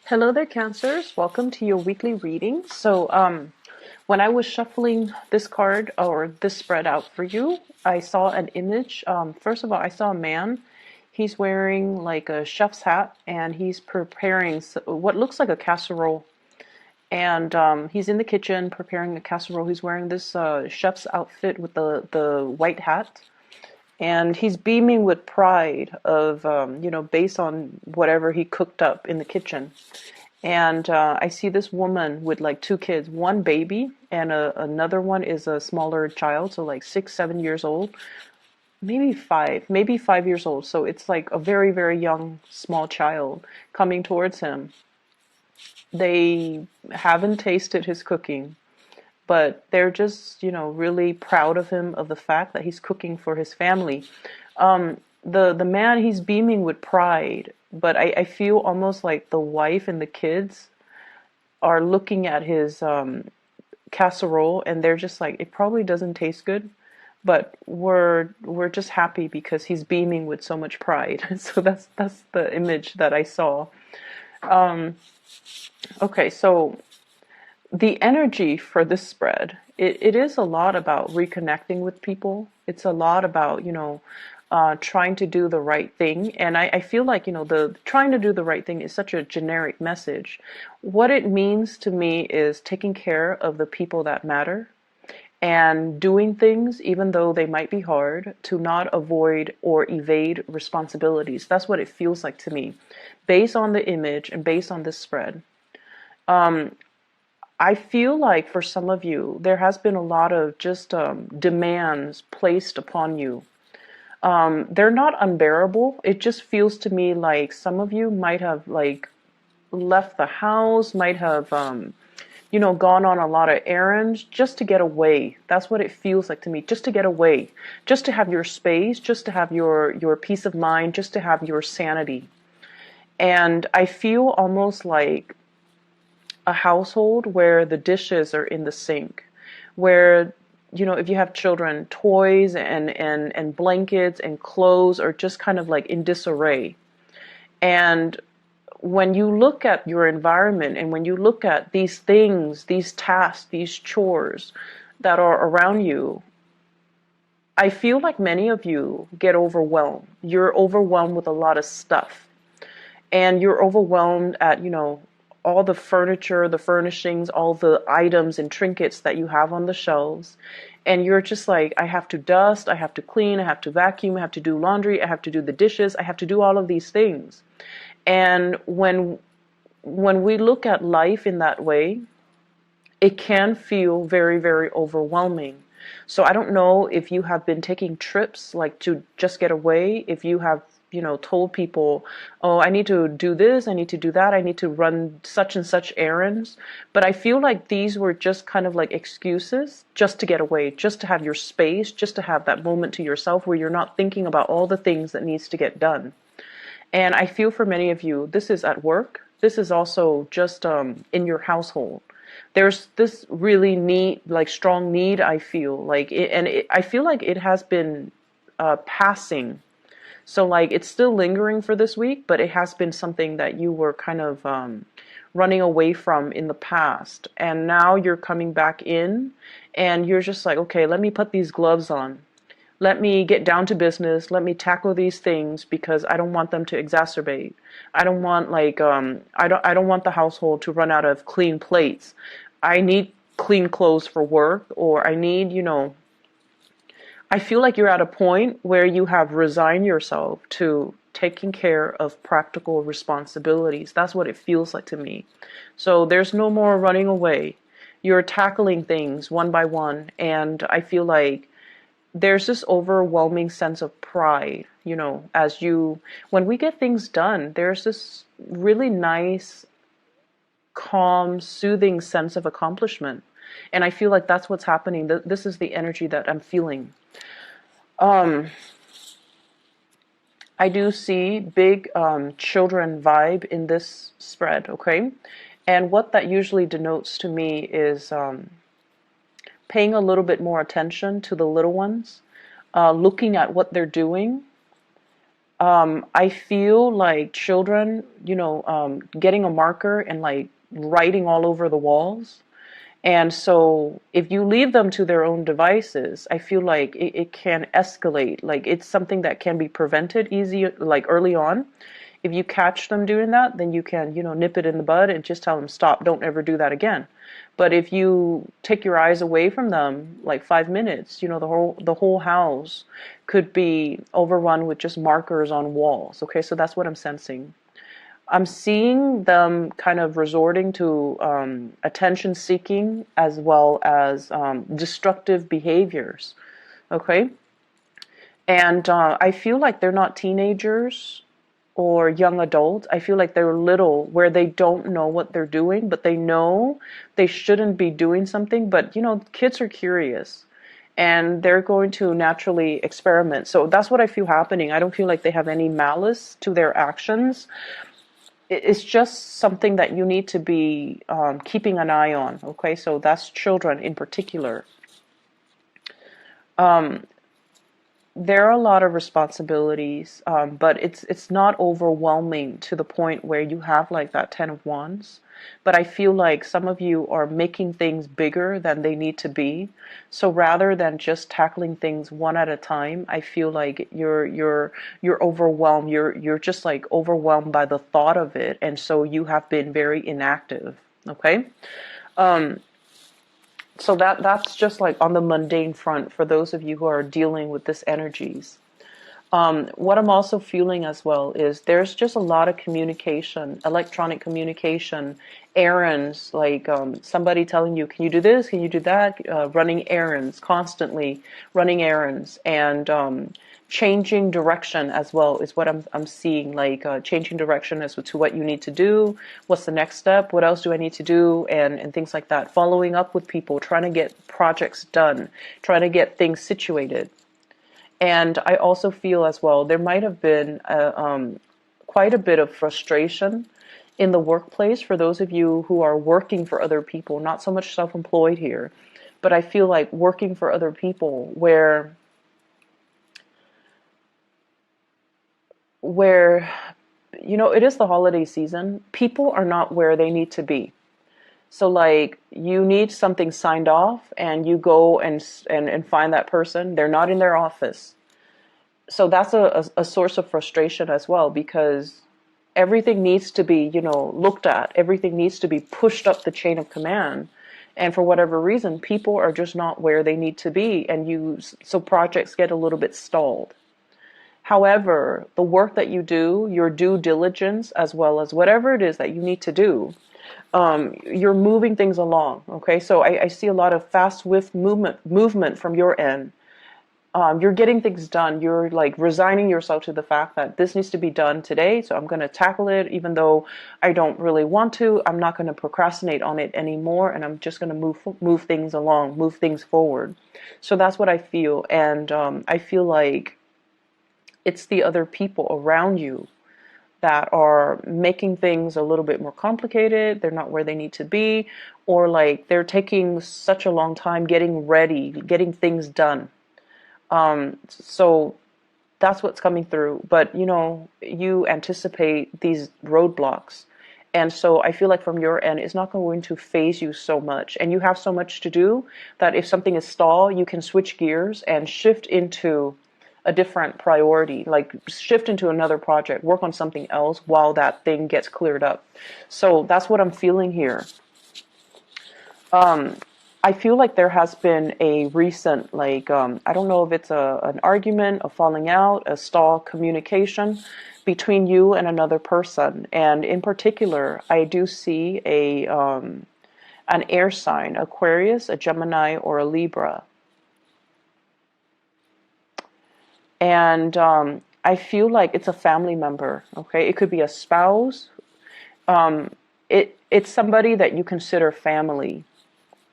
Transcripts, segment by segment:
Hello there, Cancers. Welcome to your weekly reading. When I was shuffling this card or this spread out for you, I saw an image. First of all, I saw a man. He's wearing like a chef's hat and he's preparing what looks like a casserole. And he's in the kitchen preparing a casserole. He's wearing this chef's outfit with the white hat. And he's beaming with pride of, based on whatever he cooked up in the kitchen. And I see this woman with like two kids, one baby, and another one is a smaller child, so like 6, 7 years old, maybe 5 years old. So it's like a very, very young, small child coming towards him. They haven't tasted his cooking, but they're just, really proud of him, of the fact that he's cooking for his family. The man, he's beaming with pride, but I feel almost like the wife and the kids are looking at his casserole and they're just like, it probably doesn't taste good, but we're just happy because he's beaming with so much pride. So that's the image that I saw. Okay, so the energy for this spread, it is a lot about reconnecting with people. It's a lot about, trying to do the right thing. And I feel like, the trying to do the right thing is such a generic message. What it means to me is taking care of the people that matter and doing things, even though they might be hard, to not avoid or evade responsibilities. That's what it feels like to me, based on the image and based on this spread. I feel like for some of you, there has been a lot of just demands placed upon you. They're not unbearable. It just feels to me like some of you might have like left the house, might have, gone on a lot of errands just to get away. That's what it feels like to me, just to get away, just to have your space, just to have your peace of mind, just to have your sanity. And I feel almost like a household where the dishes are in the sink, where, if you have children, toys and blankets and clothes are just kind of like in disarray. And when you look at your environment and when you look at these things, these tasks, these chores that are around you, I feel like many of you get overwhelmed. You're overwhelmed with a lot of stuff. And you're overwhelmed at, all the furniture, the furnishings, all the items and trinkets that you have on the shelves. And you're just like, I have to dust, I have to clean, I have to vacuum, I have to do laundry, I have to do the dishes, I have to do all of these things. And when we look at life in that way, it can feel very, very overwhelming. So I don't know if you have been taking trips like to just get away, if you have told people, oh, I need to do this, I need to do that, I need to run such and such errands. But I feel like these were just kind of like excuses just to get away, just to have your space, just to have that moment to yourself where you're not thinking about all the things that needs to get done. And I feel for many of you, this is at work. This is also just in your household. There's this really need, like strong need, I feel like it, and I feel like it has been passing. So like it's still lingering for this week, but it has been something that you were kind of running away from in the past. And now you're coming back in and you're just like, okay, let me put these gloves on. Let me get down to business. Let me tackle these things because I don't want them to exacerbate. I don't want I don't want the household to run out of clean plates. I need clean clothes for work, or I need, I feel like you're at a point where you have resigned yourself to taking care of practical responsibilities. That's what it feels like to me. So there's no more running away. You're tackling things one by one, and I feel like there's this overwhelming sense of pride, when we get things done, there's this really nice, calm, soothing sense of accomplishment. And I feel like that's what's happening. This is the energy that I'm feeling. I do see big children vibe in this spread, okay? And what that usually denotes to me is paying a little bit more attention to the little ones, looking at what they're doing, I feel like children, getting a marker and like writing all over the walls. And so if you leave them to their own devices, I feel like it can escalate. Like it's something that can be prevented easy, like early on. If you catch them doing that, then you can, nip it in the bud and just tell them, stop, don't ever do that again. But if you take your eyes away from them, like 5 minutes, the whole house could be overrun with just markers on walls. Okay, so that's what I'm sensing. I'm seeing them kind of resorting to attention seeking as well as destructive behaviors. Okay, and I feel like they're not teenagers or young adults. I feel like they're little where they don't know what they're doing, but they know they shouldn't be doing something. But, kids are curious and they're going to naturally experiment. So that's what I feel happening. I don't feel like they have any malice to their actions. It's just something that you need to be keeping an eye on. Okay, so that's children in particular. There are a lot of responsibilities, but it's not overwhelming to the point where you have like that 10 of Wands. But I feel like some of you are making things bigger than they need to be. So rather than just tackling things one at a time, I feel like you're overwhelmed. You're just like overwhelmed by the thought of it, and so you have been very inactive. Okay. So that's just like on the mundane front for those of you who are dealing with this energies. What I'm also feeling as well is there's just a lot of communication, electronic communication, errands, like somebody telling you, can you do this? Can you do that? Running errands, constantly running errands, and changing direction as well is what I'm seeing, like changing direction as to what you need to do, what's the next step, what else do I need to do, and things like that. Following up with people, trying to get projects done, trying to get things situated. And I also feel as well, there might have been quite a bit of frustration in the workplace for those of you who are working for other people, not so much self-employed here, but I feel like working for other people where it is the holiday season, people are not where they need to be. So like you need something signed off and you go and find that person, they're not in their office. So that's a source of frustration as well, because everything needs to be, looked at. Everything needs to be pushed up the chain of command. And for whatever reason, people are just not where they need to be. So projects get a little bit stalled. However, the work that you do, your due diligence, as well as whatever it is that you need to do, you're moving things along. Okay. So I see a lot of fast, swift movement from your end. You're getting things done. You're like resigning yourself to the fact that this needs to be done today. So I'm going to tackle it, even though I don't really want to. I'm not going to procrastinate on it anymore. And I'm just going to move things along, move things forward. So that's what I feel. And I feel like it's the other people around you that are making things a little bit more complicated. They're not where they need to be, or like they're taking such a long time getting ready, getting things done. So that's what's coming through. But, you anticipate these roadblocks. And so I feel like from your end, it's not going to phase you so much. And you have so much to do that if something is stalled, you can switch gears and shift into a different priority, like shift into another project, work on something else while that thing gets cleared up. So that's what I'm feeling here. I feel like there has been a recent, like, I don't know if it's an argument, a falling out, a stall communication between you and another person. And in particular, I do see an air sign, Aquarius, a Gemini, or a Libra. And I feel like it's a family member, okay? It could be a spouse. It's somebody that you consider family.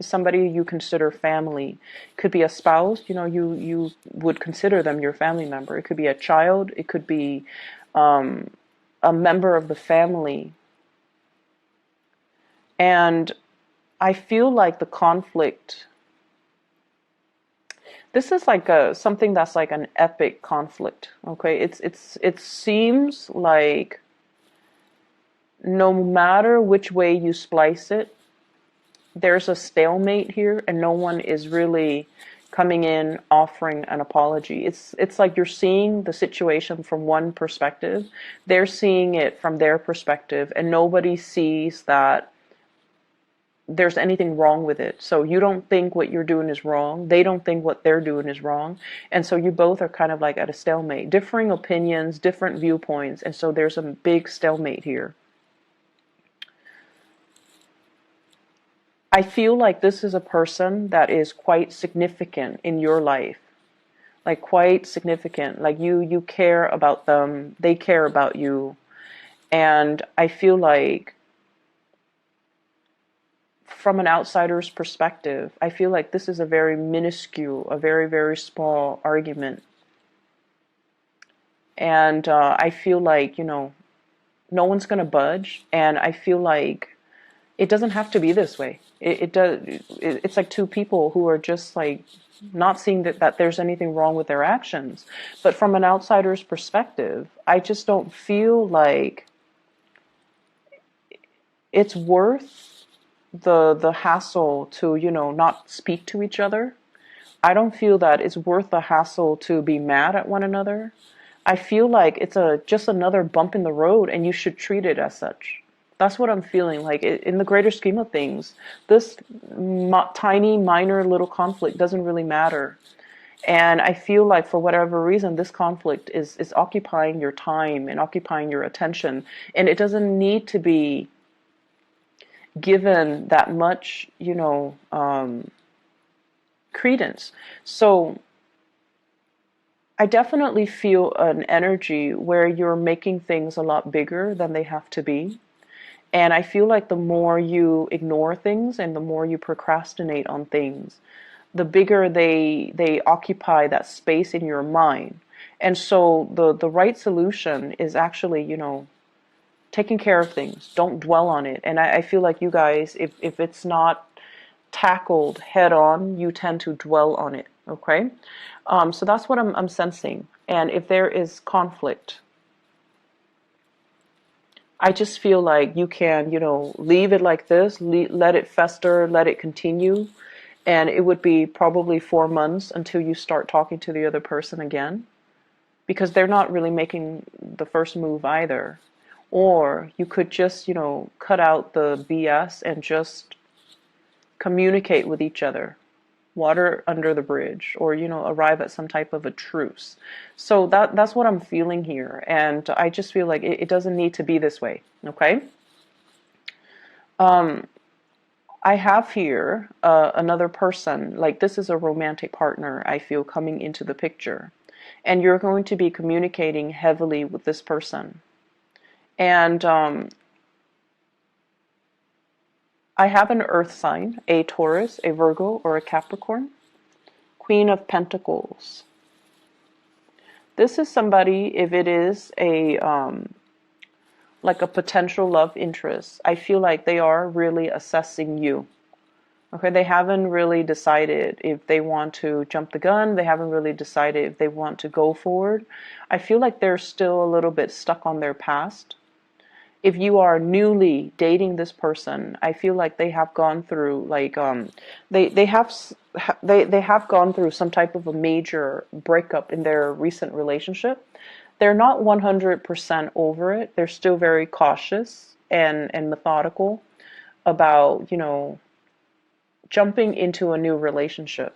Somebody you consider family. Could be a spouse, you would consider them your family member. It could be a child. It could be a member of the family. And I feel like the conflict This is like something that's like an epic conflict. Okay, it seems like no matter which way you splice it, there's a stalemate here, and no one is really coming in offering an apology. It's like you're seeing the situation from one perspective, they're seeing it from their perspective, and nobody sees that there's anything wrong with it. So you don't think what you're doing is wrong, they don't think what they're doing is wrong, and so you both are kind of like at a stalemate, differing opinions, different viewpoints, and so there's a big stalemate here. I feel like this is a person that is quite significant in your life, like quite significant, like you care about them, they care about you, and I feel like from an outsider's perspective, I feel like this is a very minuscule, a very, very small argument. And I feel like, no one's going to budge. And I feel like it doesn't have to be this way. It's like two people who are just like not seeing that there's anything wrong with their actions. But from an outsider's perspective, I just don't feel like it's worth the hassle to, not speak to each other. I don't feel that it's worth the hassle to be mad at one another. I feel like it's just another bump in the road, and you should treat it as such. That's what I'm feeling like. In the greater scheme of things, this tiny, minor little conflict doesn't really matter. And I feel like for whatever reason, this conflict is occupying your time and occupying your attention. And it doesn't need to be given that much, credence. So I definitely feel an energy where you're making things a lot bigger than they have to be. And I feel like the more you ignore things and the more you procrastinate on things, the bigger they occupy that space in your mind. And so the right solution is actually, taking care of things. Don't dwell on it. And I feel like you guys, if it's not tackled head on, you tend to dwell on it. Okay? So that's what I'm sensing. And if there is conflict, I just feel like you can, leave it like this, let it fester, let it continue. And it would be probably 4 months until you start talking to the other person again, because they're not really making the first move either. Or you could just, cut out the BS and just communicate with each other, water under the bridge, or, arrive at some type of a truce. So that's what I'm feeling here. And I just feel like it doesn't need to be this way. Okay. I have here another person, like this is a romantic partner, I feel, coming into the picture. And you're going to be communicating heavily with this person. And I have an earth sign, a Taurus, a Virgo, or a Capricorn. Queen of Pentacles. This is somebody, if it is a like a potential love interest, I feel like they are really assessing you. Okay, they haven't really decided if they want to jump the gun. They haven't really decided if they want to go forward. I feel like they're still a little bit stuck on their past. If you are newly dating this person, I feel like they have gone through like they have gone through some type of a major breakup in their recent relationship. They're not 100% over it. They're still very cautious and methodical about, jumping into a new relationship.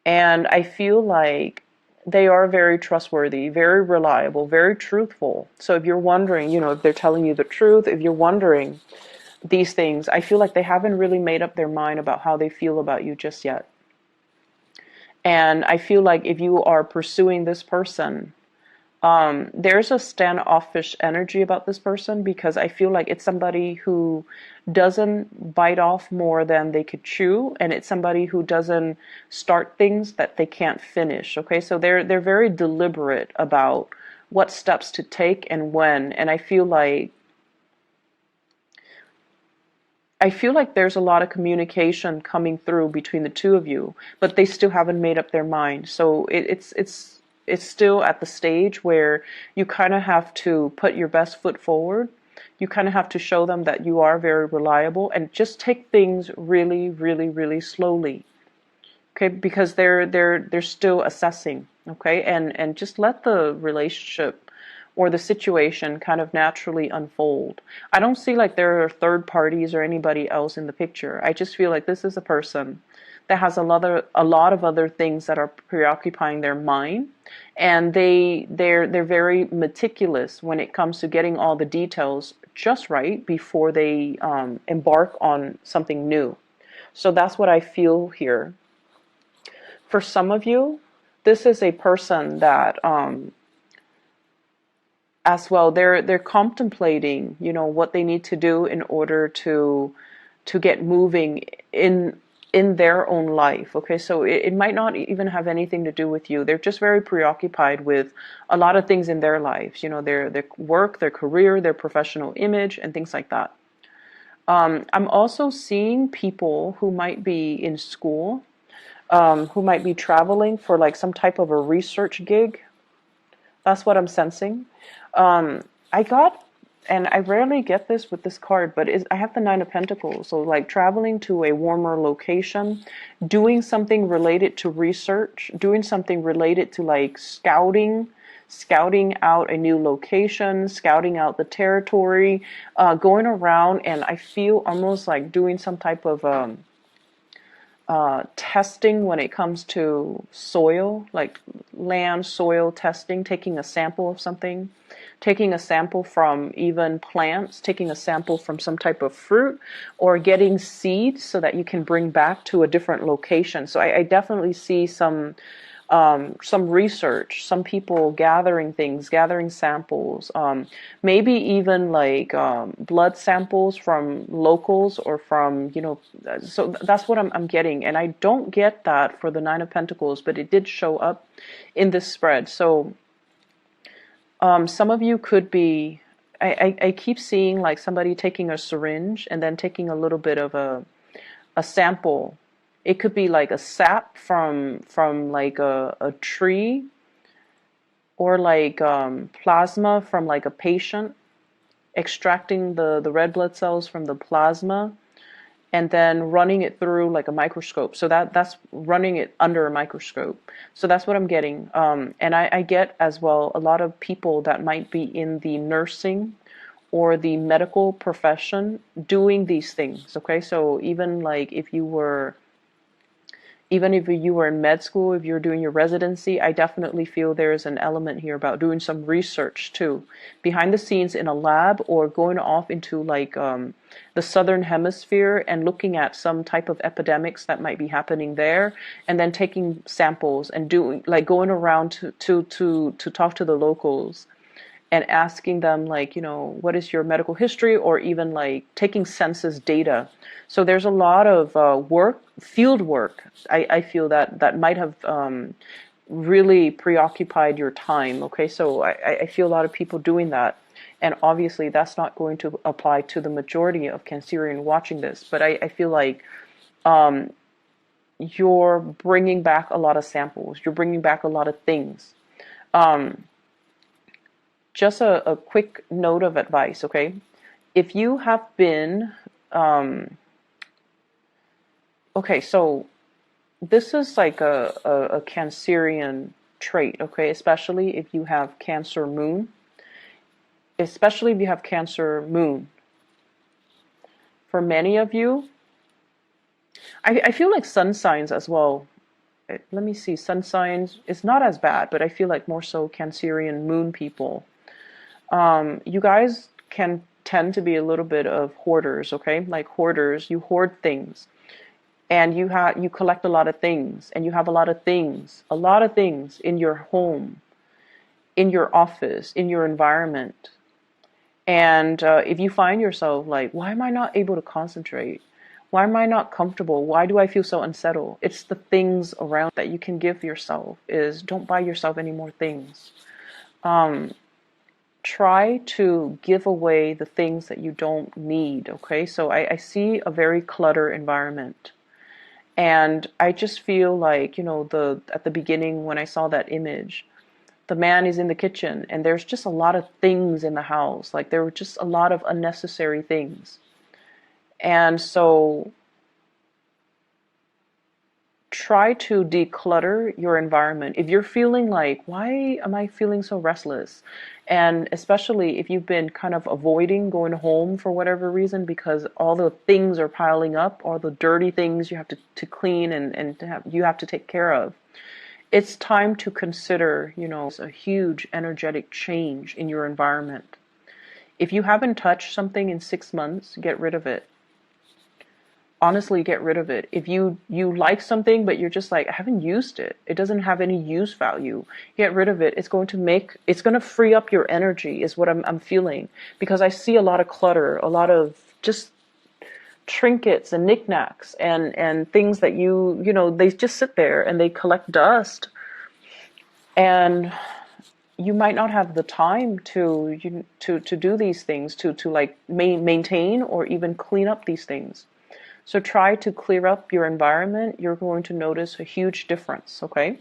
And I feel like they are very trustworthy, very reliable, very truthful. So if you're wondering, if they're telling you the truth, if you're wondering these things, I feel like they haven't really made up their mind about how they feel about you just yet. And I feel like if you are pursuing this person, there's a standoffish energy about this person, because I feel like it's somebody who doesn't bite off more than they could chew, and it's somebody who doesn't start things that they can't finish. Okay, so they're very deliberate about what steps to take and when, and I feel like I feel like there's a lot of communication coming through between the two of you, but they still haven't made up their mind. So it's still at the stage where you kind of have to put your best foot forward. You kind of have to show them that you are very reliable, and just take things really, really, really slowly. Okay, because they're still assessing. Okay, and just let the relationship or the situation kind of naturally unfold. I don't see like there are third parties or anybody else in the picture. I just feel like this is a person that has a lot of other things that are preoccupying their mind, and they're very meticulous when it comes to getting all the details just right before they embark on something new. So that's what I feel here. For some of you, this is a person that as well, they're contemplating, what they need to do in order to get moving in their own life. Okay, so it might not even have anything to do with you. They're just very preoccupied with a lot of things in their lives, their work, their career, their professional image, and things like that. I'm also seeing people who might be in school, who might be traveling for like some type of a research gig. That's what I'm sensing. I got, and I rarely get this with this card, but I have the Nine of Pentacles. So like traveling to a warmer location, doing something related to research, doing something related to like scouting out a new location, scouting out the territory, going around, and I feel almost like doing some type of testing when it comes to soil, like land soil testing, taking a sample of something, taking a sample from even plants, taking a sample from some type of fruit, or getting seeds so that you can bring back to a different location. So I definitely see some research, some people gathering things, gathering samples, maybe even like blood samples from locals or from, so that's what I'm getting. And I don't get that for the Nine of Pentacles, but it did show up in this spread. So some of you could be, I keep seeing like somebody taking a syringe and then taking a little bit of a sample. It could be like a sap from like a tree, or like plasma from like a patient, extracting the red blood cells from the plasma and then running it through like a microscope. So that's running it under a microscope. So that's what I'm getting. And I get as well a lot of people that might be in the nursing or the medical profession doing these things. Okay, so even if you were in med school, if you're doing your residency, I definitely feel there's an element here about doing some research too, behind the scenes in a lab, or going off into like the southern hemisphere and looking at some type of epidemics that might be happening there, and then taking samples and doing like going around to talk to the locals and asking them what is your medical history, or even like taking census data. So there's a lot of field work. I feel that might have really preoccupied your time. Okay, so I feel a lot of people doing that. And obviously that's not going to apply to the majority of Cancerian watching this, but I feel like you're bringing back a lot of samples. You're bringing back a lot of things. Just a quick note of advice, okay? If you have been, okay, so this is like a Cancerian trait, okay? Especially if you have Cancer moon. Especially if you have Cancer moon. For many of you, I feel like sun signs as well. Let me see, sun signs, it's not as bad, but I feel like more so Cancerian moon people. You guys can tend to be a little bit of hoarders, okay? Like hoarders, you hoard things, and you collect a lot of things, and you have a lot of things in your home, in your office, in your environment. And if you find yourself like, why am I not able to concentrate? Why am I not comfortable? Why do I feel so unsettled? It's the things around that you can give yourself. Is don't buy yourself any more things. try to give away the things that you don't need. Okay, so I see a very cluttered environment. And I just feel like, the at the beginning when I saw that image, the man is in the kitchen and there's just a lot of things in the house. Like there were just a lot of unnecessary things. And so try to declutter your environment. If you're feeling like, why am I feeling so restless? And especially if you've been kind of avoiding going home for whatever reason because all the things are piling up, all the dirty things you have to clean and you have to take care of. It's time to consider, a huge energetic change in your environment. If you haven't touched something in 6 months, get rid of it. Honestly, get rid of it. If you like something but you're just like, I haven't used it, it doesn't have any use value, get rid of it. It's going to free up your energy is what I'm feeling, because I see a lot of clutter, a lot of just trinkets and knickknacks and things that they just sit there and they collect dust, and you might not have the time to do these things, to like maintain or even clean up these things. So try to clear up your environment. You're going to notice a huge difference, okay?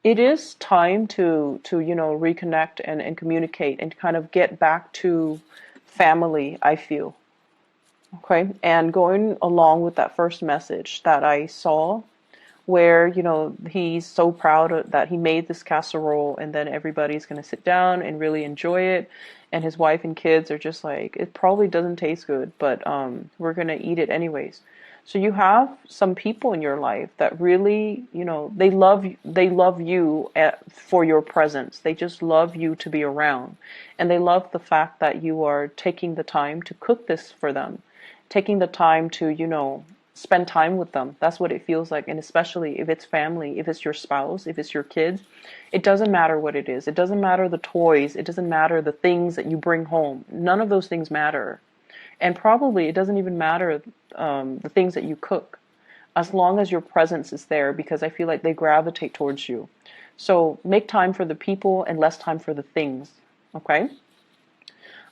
It is time to reconnect and communicate and kind of get back to family, I feel. Okay? And going along with that first message that I saw, where he's so proud that he made this casserole, and then everybody's going to sit down and really enjoy it, and his wife and kids are just like, it probably doesn't taste good, but we're going to eat it anyways. So you have some people in your life that really, they love you for your presence. They just love you to be around, and they love the fact that you are taking the time to cook this for them, taking the time to spend time with them. That's what it feels like. And especially if it's family, if it's your spouse, if it's your kids, it doesn't matter what it is. It doesn't matter the toys. It doesn't matter the things that you bring home. None of those things matter. And probably it doesn't even matter the things that you cook, as long as your presence is there, because I feel like they gravitate towards you. So make time for the people and less time for the things. Okay?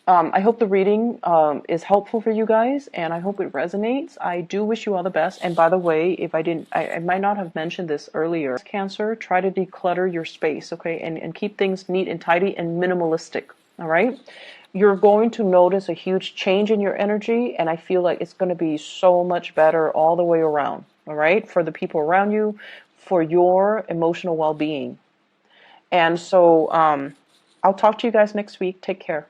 I hope the reading is helpful for you guys, and I hope it resonates. I do wish you all the best. And by the way, if I didn't, I might not have mentioned this earlier. Cancer, try to declutter your space, okay, and keep things neat and tidy and minimalistic, all right? You're going to notice a huge change in your energy, and I feel like it's going to be so much better all the way around, all right, for the people around you, for your emotional well-being. And so I'll talk to you guys next week. Take care.